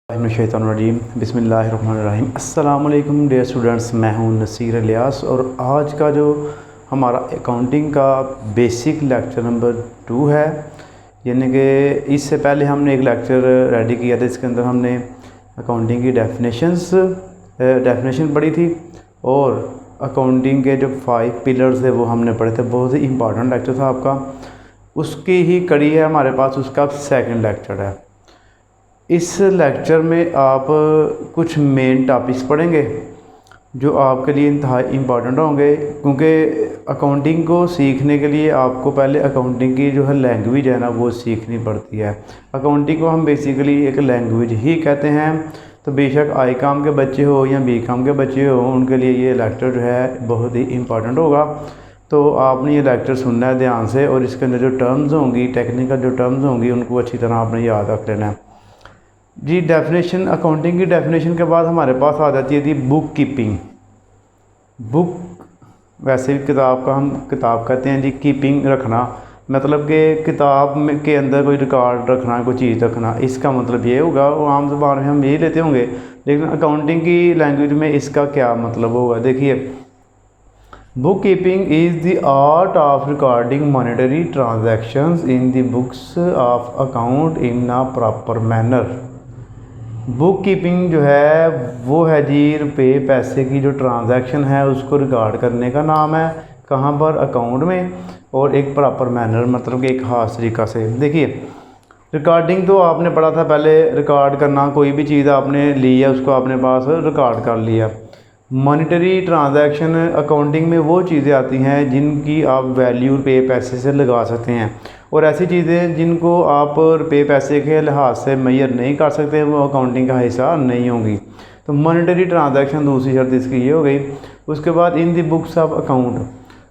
शैतानुर्रजीम बिस्मिल्लाहिर्रहमानिर्रहीम। अस्सलाम वालेकुम डियर स्टूडेंट्स, मैं हूं नसीर इलियास और आज का जो हमारा अकाउंटिंग का बेसिक लेक्चर नंबर 2 है। यानी कि इससे पहले हमने एक लेक्चर रेडी किया था, इसके अंदर हमने अकाउंटिंग की डेफिनेशन पढ़ी थी और अकाउंटिंग के जो 5 पिलर्स थे वो हमने पढ़े थे। बहुत ही इंपॉर्टेंट लेक्चर था आपका, उसकी ही कड़ी है हमारे पास, उसका सेकंड लेक्चर है। इस लेक्चर में आप कुछ मेन टॉपिक्स पढ़ेंगे जो आपके लिए इंतहाई इम्पॉर्टेंट होंगे, क्योंकि अकाउंटिंग को सीखने के लिए आपको पहले अकाउंटिंग की जो है लैंग्वेज है ना वो सीखनी पड़ती है। अकाउंटिंग को हम बेसिकली एक लैंग्वेज ही कहते हैं। तो बेशक आई कॉम के बच्चे हो या बी कॉम के बच्चे हो, उनके लिए ये लेक्चर जो है बहुत ही इम्पॉर्टेंट होगा। तो आपने ये लेक्चर सुनना है ध्यान से, और इसके अंदर जो टर्म्स होंगी, टेक्निकल जो टर्म्स होंगी, उनको अच्छी तरह आपने याद रख लेना है जी। डेफिनेशन, अकाउंटिंग की डेफिनेशन के बाद हमारे पास आ जाती है थी बुक कीपिंग। बुक वैसे भी किताब का हम किताब कहते हैं जी, कीपिंग रखना मतलब कि किताब में के अंदर कोई रिकॉर्ड रखना, कोई चीज़ रखना, इसका मतलब ये होगा। वो आम ज़बान में हम यही लेते होंगे, लेकिन अकाउंटिंग की लैंग्वेज में इसका क्या मतलब होगा। देखिए, book keeping is the art of recording monetary transactions in the books of account in a proper manner. Book keeping जो है वो है जी रुपये पैसे की जो ट्रांजैक्शन है उसको रिकॉर्ड करने का नाम है। कहाँ पर? अकाउंट में, और एक प्रॉपर मैनर मतलब कि एक खास तरीक़ा से। देखिए, रिकॉर्डिंग तो आपने पढ़ा था पहले, रिकॉर्ड करना, कोई भी चीज़ आपने ली है उसको आपने पास रिकॉर्ड कर लिया। मॉनेटरी ट्रांजैक्शन अकाउंटिंग में वो चीज़ें आती हैं जिनकी आप वैल्यू रुपये पैसे से लगा सकते हैं, और ऐसी चीज़ें जिनको आप रुपये पैसे के लिहाज से मेजर नहीं कर सकते वो अकाउंटिंग का हिस्सा नहीं होंगी। तो मॉनेटरी ट्रांजैक्शन दूसरी शर्त इसकी ये हो गई। उसके बाद इन दी बुक्स ऑफ अकाउंट।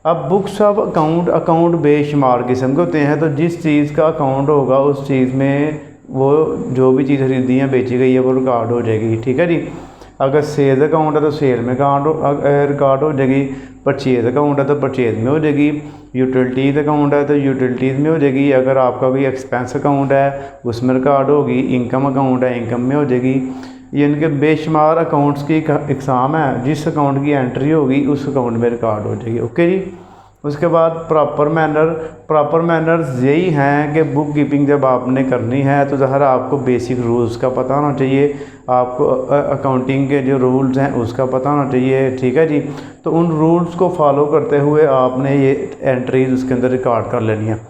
अब बुक्स ऑफ अकाउंट, अकाउंट बेशुमार किस्म के होते हैं, तो जिस चीज़ का अकाउंट होगा उस चीज़ में वो जो भी चीज़ खरीदी है बेची गई है वो रिकॉर्ड हो जाएगी। ठीक है जी। अगर सेल अकाउंट है तो सेल में रिकॉर्ड हो जाएगी, परचेज अकाउंट है तो परचेज में हो जाएगी, यूटिलिटीज़ अकाउंट है तो यूटिलिटीज़ में हो जाएगी, अगर आपका कोई एक्सपेंस अकाउंट है उसमें रिकॉर्ड होगी, इनकम अकाउंट है इनकम में हो जाएगी। यानी कि बेशुमार अकाउंट्स की इकसाम है, जिस अकाउंट की एंट्री होगी उस अकाउंट में रिकॉर्ड हो जाएगी। ओके जी। उसके बाद प्रॉपर मैनर। प्रॉपर मैनर्स यही हैं कि बुक कीपिंग जब आपने करनी है तो ज़रा आपको बेसिक रूल्स का पता होना चाहिए, आपको अकाउंटिंग के जो रूल्स हैं उसका पता होना चाहिए। ठीक है जी। तो उन रूल्स को फॉलो करते हुए आपने ये एंट्रीज उसके अंदर रिकॉर्ड कर लेनी है।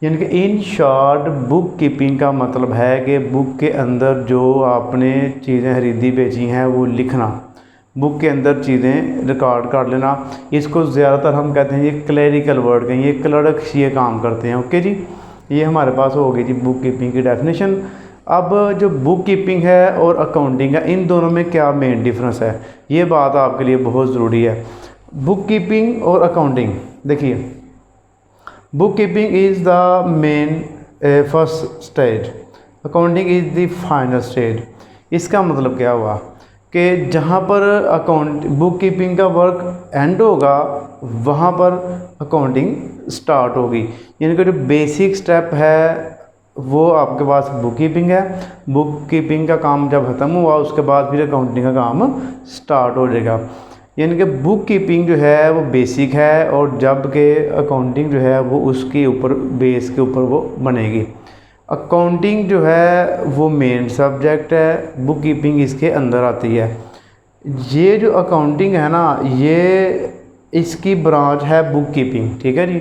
यानी कि इन शॉर्ट बुक कीपिंग का मतलब है कि बुक के अंदर जो आपने चीज़ें खरीदी बेची हैं वो लिखना, बुक के अंदर चीज़ें रिकॉर्ड कर लेना। इसको ज़्यादातर हम कहते हैं ये क्लरिकल वर्ड कहें, ये क्लर्क्स ये काम करते हैं। ओके जी। ये हमारे पास हो गई थी बुक कीपिंग की डेफिनेशन। अब जो बुक कीपिंग है और अकाउंटिंग है, इन दोनों में क्या मेन डिफरेंस है, ये बात आपके लिए बहुत ज़रूरी है। बुक कीपिंग और अकाउंटिंग, देखिए, book keeping is the main first stage, accounting is the final stage. इसका मतलब क्या हुआ कि जहाँ पर अकाउंट बुक कीपिंग का वर्क एंड होगा वहाँ पर अकाउंटिंग स्टार्ट होगी। यानी कि जो बेसिक स्टेप है वो आपके पास बुक कीपिंग है। बुक कीपिंग का काम जब ख़त्म हुआ उसके बाद फिर अकाउंटिंग का काम स्टार्ट हो जाएगा। यानी कि बुक कीपिंग जो है वो बेसिक है, और जबकि अकाउंटिंग जो है वो उसके ऊपर बेस के ऊपर वो बनेगी। अकाउंटिंग जो है वो मेन सब्जेक्ट है, बुक कीपिंग इसके अंदर आती है। ये जो अकाउंटिंग है ना, ये इसकी ब्रांच है बुक कीपिंग। ठीक है जी।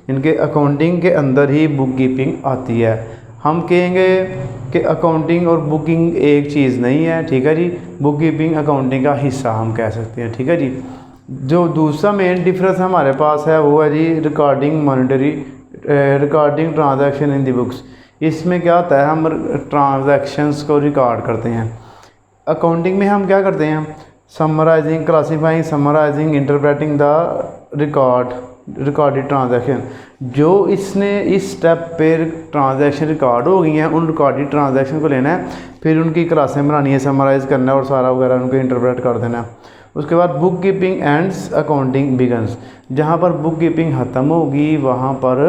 इनके अकाउंटिंग के अंदर ही बुक कीपिंग आती है। हम कहेंगे कि अकाउंटिंग और बुकिंग एक चीज़ नहीं है। ठीक है जी। बुक कीपिंग अकाउंटिंग का हिस्सा हम कह सकते हैं। ठीक है जी। जो दूसरा मेन डिफरेंस हमारे पास है वो है जी recording monetary recording transaction in the books. इसमें क्या होता है, हम ट्रांजैक्शंस को रिकॉर्ड करते हैं। अकाउंटिंग में हम क्या करते हैं, summarising, classifying, summarising, interpreting the recorded transaction. जो इसने इस स्टेप पे ट्रांजैक्शन रिकॉर्ड हो गई हैं उन रिकॉर्डेड ट्रांजैक्शन को लेना है, फिर उनकी क्लासें बनानी है, समराइज़ करना है और सारा वगैरह उनको इंटरप्रेट कर देना है। उसके बाद book keeping ends accounting begins. जहाँ पर बुक कीपिंग ख़त्म होगी वहाँ पर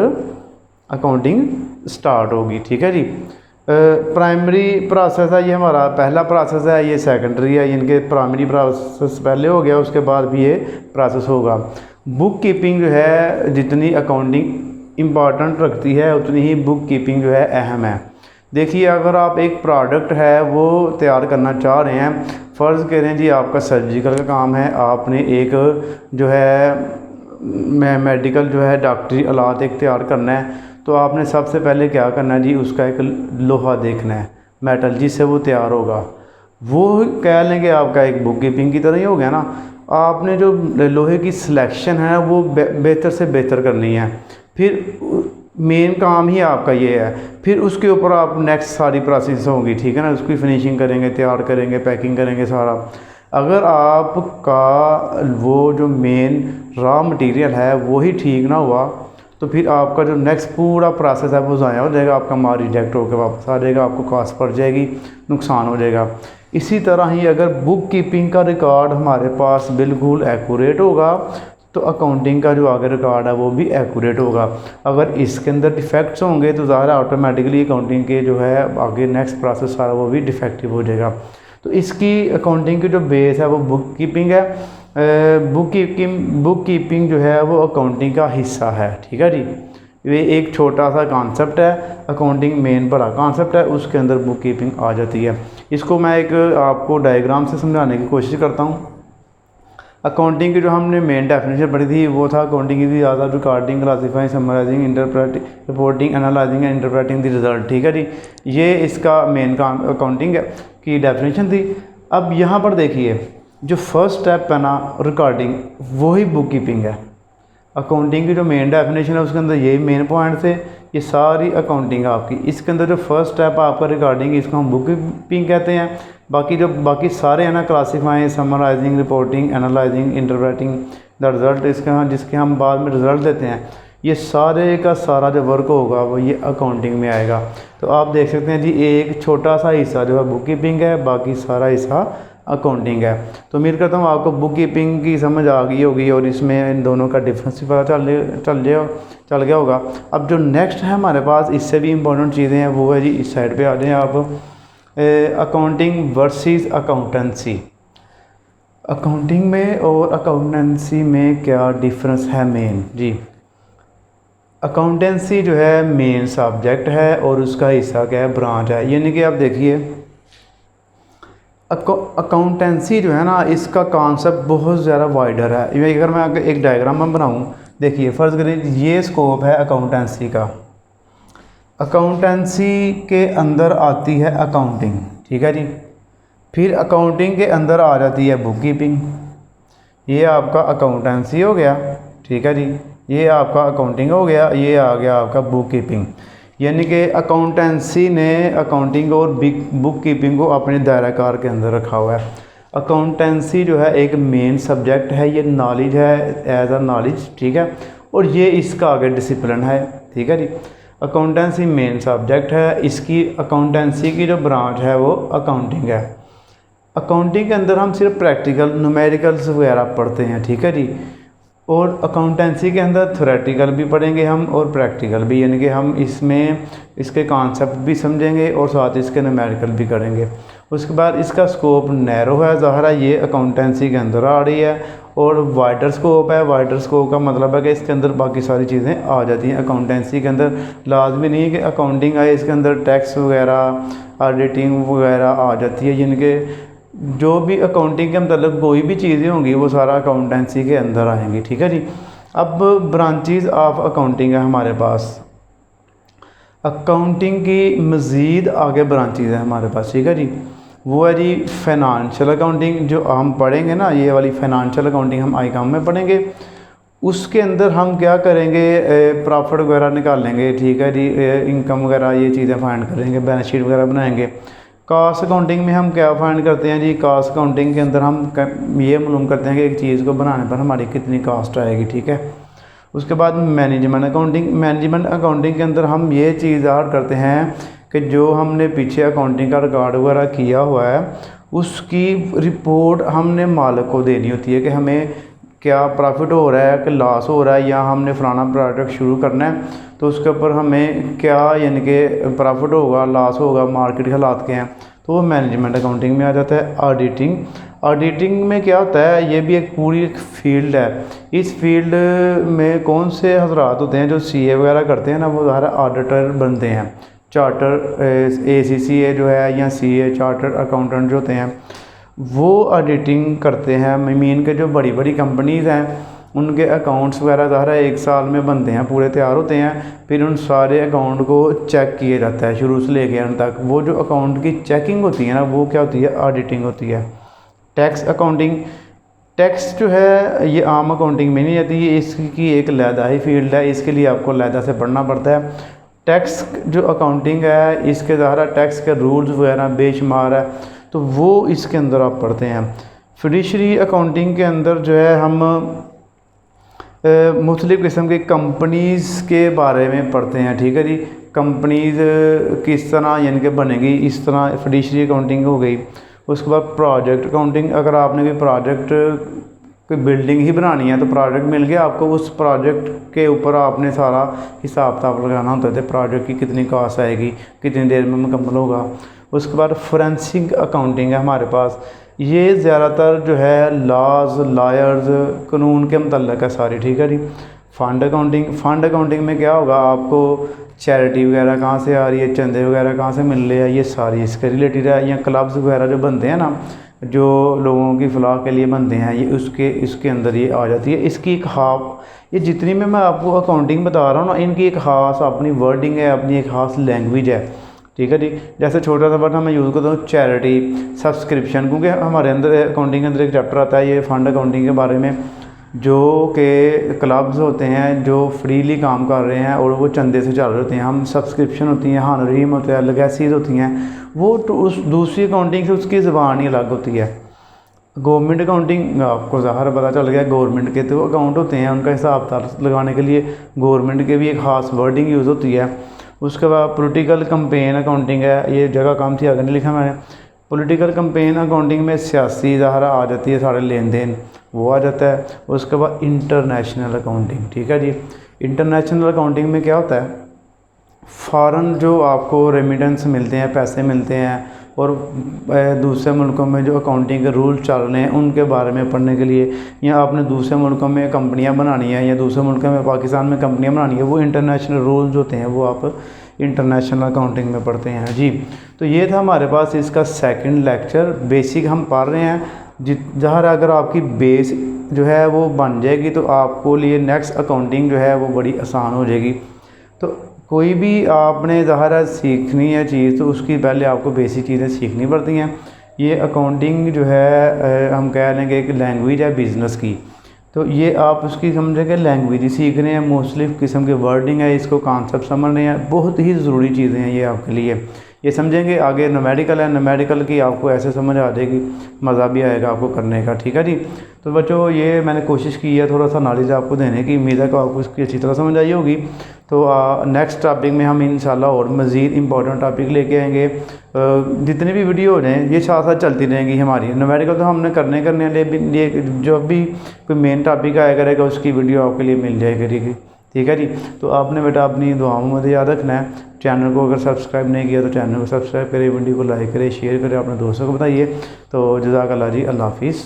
अकाउंटिंग स्टार्ट होगी। ठीक है जी। प्राइमरी प्रोसेस है, ये हमारा पहला प्रोसेस है, ये सेकेंडरी है। इनके प्राइमरी प्रोसेस पहले हो गया, उसके बाद भी ये प्रोसेस होगा। बुक कीपिंग जो है जितनी अकाउंटिंग इम्पॉर्टेंट रखती है उतनी ही बुक कीपिंग जो है अहम है। देखिए, अगर आप एक प्रोडक्ट है वो तैयार करना चाह रहे हैं, फ़र्ज़ करें जी आपका सर्जिकल का काम है, आपने एक जो है मेडिकल जो है डॉक्टरी आलात एक तैयार करना है, तो आपने सबसे पहले क्या करना है जी, उसका एक लोहा देखना है, मेटल जिससे वो तैयार होगा। वो कह लेंगे आपका एक बुक कीपिंग की तरह ही हो गया ना। आपने जो लोहे की सिलेक्शन है वो बेहतर से बेहतर करनी है, फिर मेन काम ही आपका ये है। फिर उसके ऊपर आप नेक्स्ट सारी प्रोसेस होंगी, ठीक है ना, उसकी फिनिशिंग करेंगे, तैयार करेंगे, पैकिंग करेंगे सारा। अगर आपका वो जो मेन रॉ मटेरियल है वो ही ठीक ना हुआ तो फिर आपका जो नेक्स्ट पूरा प्रोसेस है वो ज़ाया हो जाएगा, आपका माल रिजेक्ट होकर वापस आ जाएगा, आपको कॉस्ट पड़ जाएगी, नुकसान हो जाएगा। इसी तरह ही अगर बुक कीपिंग का रिकॉर्ड हमारे पास बिल्कुल एक्यूरेट होगा तो अकाउंटिंग का जो आगे रिकॉर्ड है वो भी एक्यूरेट होगा। अगर इसके अंदर डिफेक्ट्स होंगे तो ज़ाहिर ऑटोमेटिकली अकाउंटिंग के जो है आगे नेक्स्ट प्रोसेस सारा वो भी डिफेक्टिव हो जाएगा। तो इसकी अकाउंटिंग की जो बेस है वो बुक कीपिंग है। बुक कीपिंग जो है वो अकाउंटिंग का हिस्सा है, ठीक है जी। ये एक छोटा सा कॉन्सेप्ट है, अकाउंटिंग मेन बड़ा कॉन्सेप्ट है, उसके अंदर बुक कीपिंग आ जाती है। इसको मैं एक आपको डायग्राम से समझाने की कोशिश करता हूँ। अकाउंटिंग की जो हमने मेन डेफिनेशन पढ़ी थी वो था accounting is the art of recording, classifying, summarising, interpreting, reporting, analysing and interpreting the result, ठीक है जी। ये इसका मेन काम अकाउंटिंग की डेफिनेशन थी। अब यहाँ पर देखिए, जो फर्स्ट स्टेप है ना रिकॉर्डिंग, वही बुक कीपिंग है। अकाउंटिंग की जो मेन डेफिनेशन है उसके अंदर यही मेन पॉइंट्स है, ये सारी अकाउंटिंग आपकी। इसके अंदर जो फर्स्ट स्टेप है आपका रिकॉर्डिंग, इसको हम बुक कीपिंग कहते हैं। बाकी सारे हैं ना, classifying, summarising, reporting, analysing, interpreting the result, जिसके हम बाद में रिज़ल्ट देते हैं, ये सारे का सारा जो वर्क होगा वो ये अकाउंटिंग में आएगा। तो आप देख सकते हैं जी, एक छोटा सा हिस्सा जो है बुक कीपिंग है, बाकी सारा हिस्सा अकाउंटिंग है। तो उम्मीद करता हूँ आपको बुक कीपिंग की समझ आ गई होगी और इसमें इन दोनों का डिफरेंस भी पता चल गया होगा। अब जो नेक्स्ट है हमारे पास, इससे भी इम्पोर्टेंट चीज़ें हैं, वो है जी, इस साइड पे आ जाएं आप, अकाउंटिंग वर्सेस अकाउंटेंसी। अकाउंटिंग में और अकाउंटेंसी में क्या डिफरेंस है मेन जी। अकाउंटेंसी जो है मेन सब्जेक्ट है और उसका हिस्सा क्या है, ब्रांच है। यानी कि आप देखिए, अकाउंटेंसी जो है ना, इसका कॉन्सेप्ट बहुत ज़्यादा वाइडर है। ये अगर मैं एक डायग्राम में बनाऊँ, देखिए फ़र्ज़ करें ये स्कोप है अकाउंटेंसी का। अकाउंटेंसी के अंदर आती है अकाउंटिंग, ठीक है जी। फिर अकाउंटिंग के अंदर आ जाती है बुक कीपिंग। ये आपका अकाउंटेंसी हो गया, ठीक है जी। ये आपका अकाउंटिंग हो गया, ये आ गया आपका बुक कीपिंग। यानी कि अकाउंटेंसी ने अकाउंटिंग और बुक कीपिंग को अपने दायरा कार के अंदर रखा हुआ है। अकाउंटेंसी जो है एक मेन सब्जेक्ट है, ये नॉलेज है, एज अ नॉलेज, ठीक है, और ये इसका आगे डिसिप्लिन है, ठीक है जी। अकाउंटेंसी मेन सब्जेक्ट है, इसकी अकाउंटेंसी की जो ब्रांच है वो अकाउंटिंग है। अकाउंटिंग के अंदर हम सिर्फ प्रैक्टिकल न्यूमेरिकल्स वगैरह पढ़ते हैं, ठीक है जी। और अकाउंटेंसी के अंदर थ्योरेटिकल भी पढ़ेंगे हम और प्रैक्टिकल भी, यानी कि हम इसमें इसके कॉन्सेप्ट भी समझेंगे और साथ इसके न्यूमेरिकल भी करेंगे। उसके बाद इसका स्कोप नैरो है, ज़ाहिर है ये अकाउंटेंसी के अंदर आ रही है, और वाइडर स्कोप है। वाइडर स्कोप का मतलब है कि इसके अंदर बाकी सारी चीज़ें आ जाती हैं। अकाउंटेंसी के अंदर लाजमी नहीं है कि अकाउंटिंग आए, इसके अंदर टैक्स वगैरह, ऑडिटिंग वगैरह आ जाती है, जिनके जो भी अकाउंटिंग के मतलब कोई भी चीज़ें होंगी वो सारा अकाउंटेंसी के अंदर आएंगी, ठीक है जी। अब ब्रांचेस ऑफ अकाउंटिंग है हमारे पास। अकाउंटिंग की मज़ीद आगे ब्रांचेस है हमारे पास, ठीक है जी। वो है जी फाइनेंशियल अकाउंटिंग, जो हम पढ़ेंगे ना, ये वाली फाइनेंशियल अकाउंटिंग हम आईकॉम में पढ़ेंगे। उसके अंदर हम क्या करेंगे, प्रॉफिट वगैरह निकालेंगे, ठीक है जी, इनकम वगैरह ये चीज़ें फाइंड करेंगे, बैलेंस शीट वगैरह बनाएंगे। कॉस्ट अकाउंटिंग में हम क्या फाइंड करते हैं जी, कॉस्ट अकाउंटिंग के अंदर हम ये मालूम करते हैं कि एक चीज़ को बनाने पर हमारी कितनी कॉस्ट आएगी, ठीक है। उसके बाद मैनेजमेंट अकाउंटिंग के अंदर हम ये चीज़ ऐड करते हैं कि जो हमने पीछे अकाउंटिंग का रिकॉर्ड वगैरह किया हुआ है उसकी रिपोर्ट हमने मालिक को देनी होती है कि हमें क्या प्रॉफिट हो रहा है कि लॉस हो रहा है, या हमने फलाना प्रोडक्ट शुरू करना है तो उसके ऊपर हमें क्या यानी कि प्रॉफिट होगा लॉस होगा, मार्केट के हालात के हैं, तो वो मैनेजमेंट अकाउंटिंग में आ जाता है। ऑडिटिंग में क्या होता है, ये भी एक पूरी एक फील्ड है। इस फील्ड में कौन से हजरात होते हैं जो सीए वगैरह करते हैं ना, वो ज़्यादा ऑडिटर बनते हैं। चार्टर ACCA जो है या सीए चार्टर अकाउंटेंट जो होते हैं वो ऑडिटिंग करते हैं। मीन के जो बड़ी बड़ी कंपनीज़ हैं उनके अकाउंट्स वगैरह ज़ाहिर है 1 साल में बनते हैं, पूरे तैयार होते हैं, फिर उन सारे अकाउंट को चेक किया जाता है शुरू से लेके अंत तक। वो जो अकाउंट की चेकिंग होती है ना, वो क्या होती है, ऑडिटिंग होती है। टैक्स अकाउंटिंग, टैक्स जो है ये आम अकाउंटिंग में नहीं आती, ये इसकी एक अलहदा ही फील्ड है, इसके लिए आपको अलहदा से पढ़ना पड़ता है। टैक्स जो अकाउंटिंग है इसके ज़ाहिर टैक्स के रूल्स वगैरह बेशुमार है, तो वो इसके अंदर आप पढ़ते हैं। फिड्यूशियरी अकाउंटिंग के अंदर जो है हम मुख्तलिफ़ किस्म की कंपनीज़ के बारे में पढ़ते हैं, ठीक है जी। कंपनीज़ किस तरह यानी कि बनेगी, इस तरह फिड्यूशियरी अकाउंटिंग हो गई। उसके बाद प्रोजेक्ट अकाउंटिंग, अगर आपने कोई प्रोजेक्ट कोई बिल्डिंग ही बनानी है तो प्रोजेक्ट मिल गया आपको, उस प्रोजेक्ट के ऊपर आपने सारा हिसाब किताब लगाना होता है, प्रोजेक्ट की कितनी कॉस्ट आएगी, कितनी देर में मुकम्मल होगा। उसके बाद फोरेंसिक अकाउंटिंग है हमारे पास, ये ज़्यादातर जो है लॉज लॉयर्स कानून के मतलब है सारी, ठीक है जी। फंड अकाउंटिंग में क्या होगा, आपको चैरिटी वगैरह कहाँ से आ रही है, चंदे वगैरह कहाँ से मिल रहे हैं, ये सारी इसके रिलेटेड है। या क्लब्स वगैरह जो बनते हैं ना, जो लोगों की फलाह के लिए बनते हैं, ये इसके अंदर ये आ जाती है। इसकी एक ये जितनी में मैं आपको अकाउंटिंग बता रहा हूँ ना, इनकी एक ख़ास अपनी वर्डिंग है, अपनी एक ख़ास लैंग्वेज है, ठीक है जी। जैसे छोटा सा वर्ड मैं यूज़ करता हूँ चैरिटी, सब्सक्रिप्शन, क्योंकि हमारे अंदर अकाउंटिंग के अंदर एक चैप्टर आता है ये फंड अकाउंटिंग के बारे में, जो कि क्लब्स होते हैं जो फ्रीली काम कर रहे हैं और वो चंदे से चल रहे होते हैं। हम सब्सक्रिप्शन होती हैं, हानरीम होते हैं, लेगेसीज होती हैं, वो तो उस दूसरी अकाउंटिंग से उसकी ज़बान ही अलग होती है। गवर्नमेंट अकाउंटिंग आपको ज़ाहिर पता चल गया, गवर्नमेंट के तो अकाउंट होते हैं, उनका हिसाब लगाने के लिए गवर्नमेंट के भी एक ख़ास वर्डिंग यूज़ होती है। उसके बाद पॉलिटिकल कैंपेन अकाउंटिंग है, ये जगह काम थी आगे नहीं लिखा मैंने। पॉलिटिकल कैंपेन अकाउंटिंग में सियासी ज़ाहिर आ जाती है, सारे लेन देन वो आ जाता है। उसके बाद इंटरनेशनल अकाउंटिंग, ठीक है जी। इंटरनेशनल अकाउंटिंग में क्या होता है, फ़ॉरेन जो आपको रेमिटेंस मिलते हैं, पैसे मिलते हैं, और दूसरे मुल्कों में जो अकाउंटिंग के रूल चल रहे हैं उनके बारे में पढ़ने के लिए, या आपने दूसरे मुल्कों में कंपनियां बनानी है, या दूसरे मुल्कों में पाकिस्तान में कंपनियां बनानी है, वो इंटरनेशनल रूल्स होते हैं, वो आप इंटरनेशनल अकाउंटिंग में पढ़ते हैं जी। तो ये था हमारे पास इसका सेकंड लेक्चर। बेसिक हम पढ़ रहे हैं, जहाँ अगर आपकी बेस जो है वो बन जाएगी तो आपको लिए नेक्स्ट अकाउंटिंग जो है वो बड़ी आसान हो जाएगी। तो कोई भी आपने ज़ाहिर सीखनी है चीज़, तो उसकी पहले आपको बेसिक चीज़ें सीखनी पड़ती हैं। ये अकाउंटिंग जो है हम कह रहे हैं कि एक लैंग्वेज है बिज़नेस की, तो ये आप उसकी समझेंगे लैंग्वेज ही सीख रहे हैं, मुख्तलिफ़ किस्म के वर्डिंग है, इसको कॉन्सेप्ट समझ रहे हैं, बहुत ही ज़रूरी चीज़ें हैं ये आपके लिए। ये समझेंगे। आगे न्यूमेरिकल है, न्यूमेरिकल की आपको ऐसे समझ आ जाएगी, मज़ा भी आएगा आपको करने का, ठीक है जी। तो बच्चों ये मैंने कोशिश की है थोड़ा सा नॉलेज आपको देने की, उम्मीद है कि आपको इसकी अच्छी तरह समझ आई होगी। तो नेक्स्ट टॉपिक में हम इंशाल्लाह और मज़ीद इंपॉर्टेंट टॉपिक लेके आएंगे। जितनी भी वीडियो हो जाएँ ये साथ साथ चलती रहेंगी हमारी। न्यूमेरिकल तो हमने करने लिए जब भी कोई मेन टॉपिक आया करेगा उसकी वीडियो आपके लिए मिल जाएगी, ठीक है जी। तो आपने बेटा अपनी दुआओं में मुझे याद रखना है। चैनल को अगर सब्सक्राइब नहीं किया तो चैनल को सब्सक्राइब करें, वीडियो को लाइक करें, शेयर करें, अपने दोस्तों को बताइए। तो जज़ाकल्लाह जी, अल्लाह हाफिज़।